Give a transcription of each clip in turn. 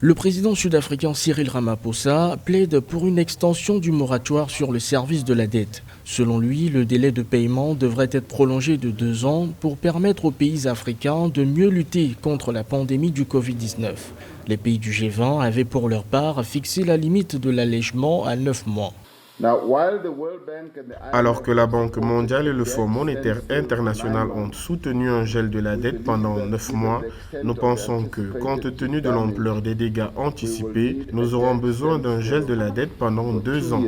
Le président sud-africain Cyril Ramaphosa plaide pour une extension du moratoire sur le service de la dette. Selon lui, le délai de paiement devrait être prolongé de 2 ans pour permettre aux pays africains de mieux lutter contre la pandémie du Covid-19. Les pays du G20 avaient pour leur part fixé la limite de l'allègement à 9 mois. Alors que la Banque mondiale et le Fonds monétaire international ont soutenu un gel de la dette pendant 9 mois, nous pensons que, compte tenu de l'ampleur des dégâts anticipés, nous aurons besoin d'un gel de la dette pendant 2 ans.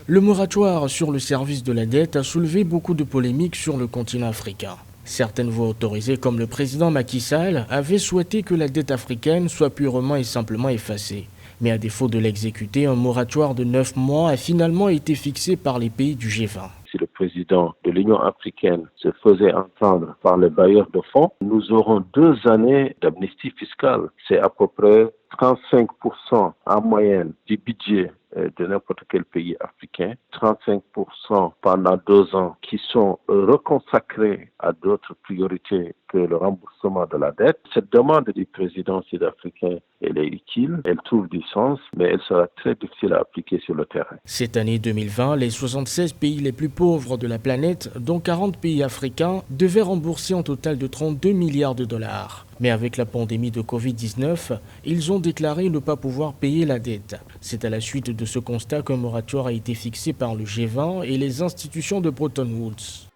Le moratoire sur le service de la dette a soulevé beaucoup de polémiques sur le continent africain. Certaines voix autorisées, comme le président Macky Sall, avaient souhaité que la dette africaine soit purement et simplement effacée. Mais à défaut de l'exécuter, un moratoire de 9 mois a finalement été fixé par les pays du G20. Si le président de l'Union africaine se faisait entendre par les bailleurs de fonds, nous aurons 2 années d'amnistie fiscale. C'est à peu près 35% en moyenne du budget de n'importe quel pays africain, 35% pendant 2 ans qui sont reconsacrés à d'autres priorités que le remboursement de la dette. Cette demande du président sud-africain, elle est utile, elle trouve du sens, mais elle sera très difficile à appliquer sur le terrain. Cette année 2020, les 76 pays les plus pauvres de la planète, dont 40 pays africains, devaient rembourser un total de 32 milliards de dollars. Mais avec la pandémie de Covid-19, ils ont déclaré ne pas pouvoir payer la dette. C'est à la suite de ce constat qu'un moratoire a été fixé par le G20 et les institutions de Bretton Woods.